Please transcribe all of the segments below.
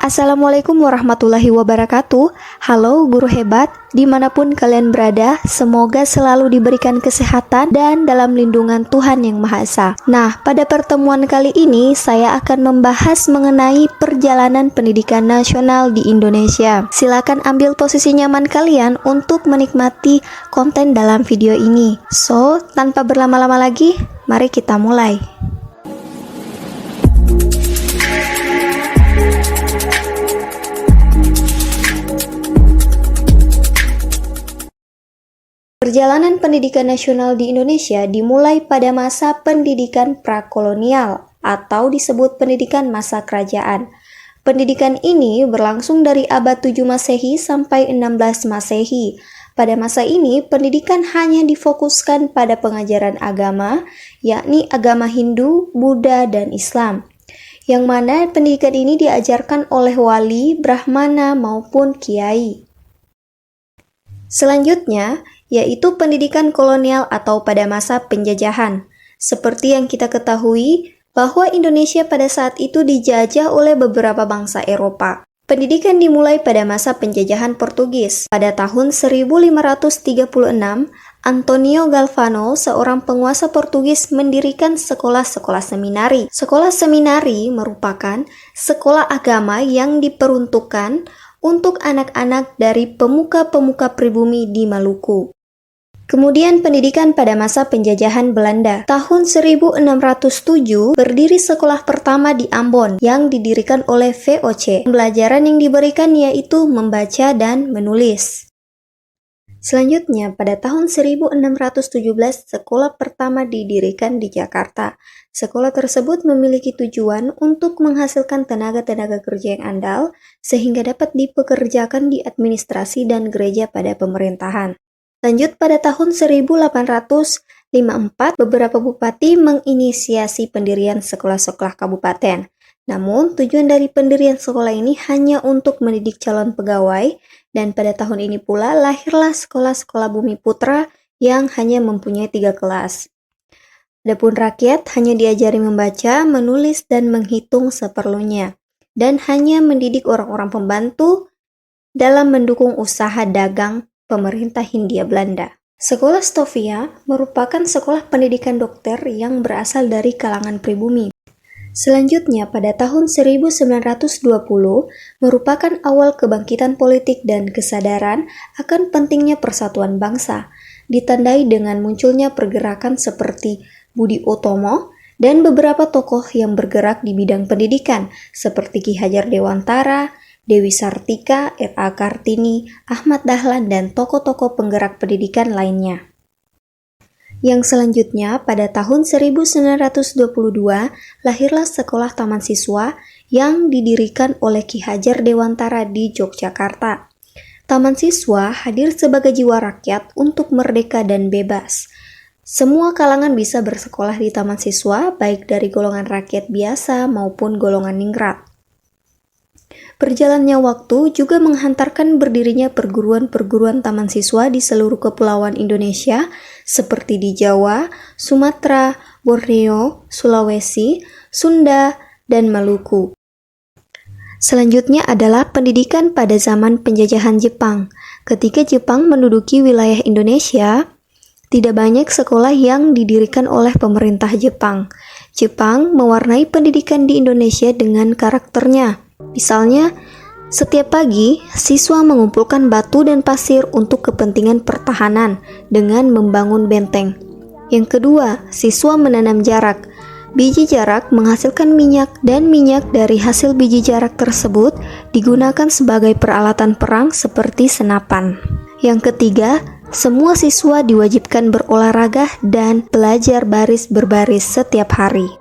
Assalamualaikum warahmatullahi wabarakatuh. Halo guru hebat, dimanapun kalian berada, semoga selalu diberikan kesehatan dan dalam lindungan Tuhan Yang Maha Esa. Nah, pada pertemuan kali ini saya akan membahas mengenai perjalanan pendidikan nasional di Indonesia. Silakan ambil posisi nyaman kalian untuk menikmati konten dalam video ini. So, tanpa berlama-lama lagi, mari kita mulai. Perjalanan pendidikan nasional di Indonesia dimulai pada masa pendidikan prakolonial atau disebut pendidikan masa kerajaan. Pendidikan ini berlangsung dari abad 7 Masehi sampai 16 Masehi. Pada masa ini, pendidikan hanya difokuskan pada pengajaran agama, yakni agama Hindu, Buddha, dan Islam. Yang mana pendidikan ini diajarkan oleh wali, brahmana, maupun kiai. Selanjutnya, yaitu pendidikan kolonial atau pada masa penjajahan. Seperti yang kita ketahui, bahwa Indonesia pada saat itu dijajah oleh beberapa bangsa Eropa. Pendidikan dimulai pada masa penjajahan Portugis. Pada tahun 1536, Antonio Galvano, seorang penguasa Portugis, mendirikan sekolah-sekolah seminari. Sekolah seminari merupakan sekolah agama yang diperuntukkan untuk anak-anak dari pemuka-pemuka pribumi di Maluku. Kemudian pendidikan pada masa penjajahan Belanda. Tahun 1607 berdiri sekolah pertama di Ambon yang didirikan oleh VOC. Pembelajaran yang diberikan yaitu membaca dan menulis. Selanjutnya, pada tahun 1617 sekolah pertama didirikan di Jakarta. Sekolah tersebut memiliki tujuan untuk menghasilkan tenaga-tenaga kerja yang andal sehingga dapat dipekerjakan di administrasi dan gereja pada pemerintahan. Lanjut pada tahun 1854, beberapa bupati menginisiasi pendirian sekolah-sekolah kabupaten. Namun, tujuan dari pendirian sekolah ini hanya untuk mendidik calon pegawai, dan pada tahun ini pula lahirlah sekolah-sekolah Bumi Putra yang hanya mempunyai 3 kelas. Adapun rakyat hanya diajari membaca, menulis, dan menghitung seperlunya, dan hanya mendidik orang-orang pembantu dalam mendukung usaha dagang pemerintah Hindia Belanda. Sekolah Stovia merupakan sekolah pendidikan dokter yang berasal dari kalangan pribumi. Selanjutnya, pada tahun 1920 merupakan awal kebangkitan politik dan kesadaran akan pentingnya persatuan bangsa, ditandai dengan munculnya pergerakan seperti Budi Utomo dan beberapa tokoh yang bergerak di bidang pendidikan seperti Ki Hajar Dewantara, Dewi Sartika, R.A. Kartini, Ahmad Dahlan, dan tokoh-tokoh penggerak pendidikan lainnya. Yang selanjutnya, pada tahun 1922, lahirlah Sekolah Taman Siswa yang didirikan oleh Ki Hajar Dewantara di Yogyakarta. Taman Siswa hadir sebagai jiwa rakyat untuk merdeka dan bebas. Semua kalangan bisa bersekolah di Taman Siswa, baik dari golongan rakyat biasa maupun golongan ningrat. Berjalannya waktu juga menghantarkan berdirinya perguruan-perguruan taman siswa di seluruh kepulauan Indonesia seperti di Jawa, Sumatera, Borneo, Sulawesi, Sunda, dan Maluku. Selanjutnya adalah pendidikan pada zaman penjajahan Jepang. Ketika Jepang menduduki wilayah Indonesia, tidak banyak sekolah yang didirikan oleh pemerintah Jepang. Jepang mewarnai pendidikan di Indonesia dengan karakternya. Misalnya, setiap pagi, siswa mengumpulkan batu dan pasir untuk kepentingan pertahanan dengan membangun benteng. Yang kedua, siswa menanam jarak. Biji jarak menghasilkan minyak dan minyak dari hasil biji jarak tersebut digunakan sebagai peralatan perang seperti senapan. Yang ketiga, semua siswa diwajibkan berolahraga dan belajar baris berbaris setiap hari.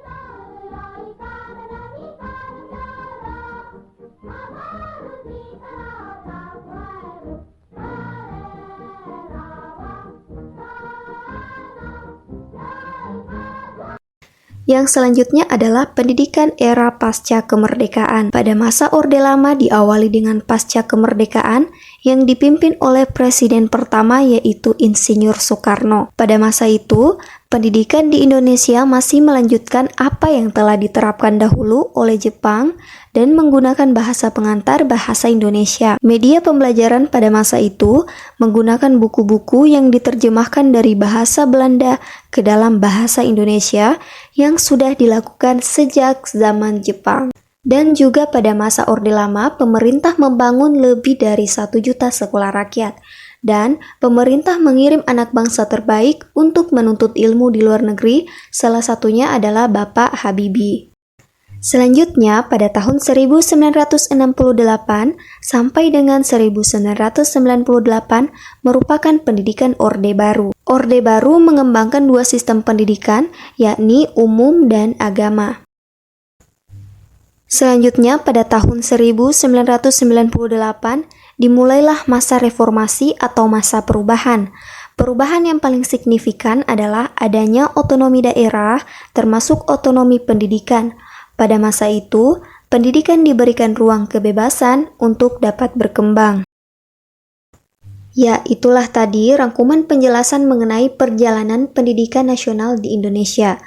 Yang selanjutnya adalah pendidikan era pasca kemerdekaan. Pada masa Orde Lama diawali dengan pasca kemerdekaan yang dipimpin oleh presiden pertama yaitu Insinyur Soekarno. Pada masa itu, Pendidikan di Indonesia masih melanjutkan apa yang telah diterapkan dahulu oleh Jepang dan menggunakan bahasa pengantar bahasa Indonesia. Media pembelajaran pada masa itu menggunakan buku-buku yang diterjemahkan dari bahasa Belanda ke dalam bahasa Indonesia yang sudah dilakukan sejak zaman Jepang. Dan juga pada masa Orde Lama, pemerintah membangun lebih dari 1 juta sekolah rakyat. Dan pemerintah mengirim anak bangsa terbaik untuk menuntut ilmu di luar negeri, salah satunya adalah Bapak Habibie. Selanjutnya, pada tahun 1968 sampai dengan 1998 merupakan pendidikan Orde Baru. Orde Baru mengembangkan 2 sistem pendidikan, yakni umum dan agama. Selanjutnya, pada tahun 1998, dimulailah masa reformasi atau masa perubahan. Perubahan yang paling signifikan adalah adanya otonomi daerah, termasuk otonomi pendidikan. Pada masa itu, pendidikan diberikan ruang kebebasan untuk dapat berkembang. Ya, itulah tadi rangkuman penjelasan mengenai perjalanan pendidikan nasional di Indonesia.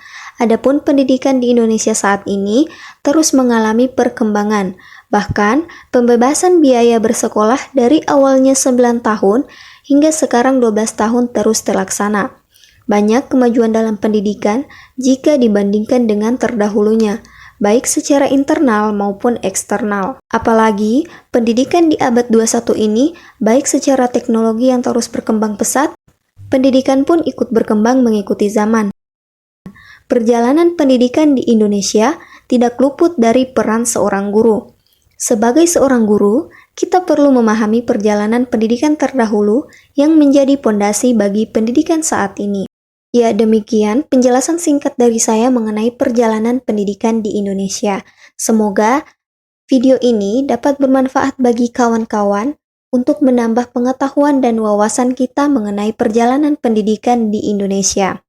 Adapun pendidikan di Indonesia saat ini terus mengalami perkembangan. Bahkan, pembebasan biaya bersekolah dari awalnya 9 tahun hingga sekarang 12 tahun terus terlaksana. Banyak kemajuan dalam pendidikan jika dibandingkan dengan terdahulunya, baik secara internal maupun eksternal. Apalagi, pendidikan di abad 21 ini, baik secara teknologi yang terus berkembang pesat, pendidikan pun ikut berkembang mengikuti zaman. Perjalanan pendidikan di Indonesia tidak luput dari peran seorang guru. Sebagai seorang guru, kita perlu memahami perjalanan pendidikan terdahulu yang menjadi pondasi bagi pendidikan saat ini. Ya, demikian penjelasan singkat dari saya mengenai perjalanan pendidikan di Indonesia. Semoga video ini dapat bermanfaat bagi kawan-kawan untuk menambah pengetahuan dan wawasan kita mengenai perjalanan pendidikan di Indonesia.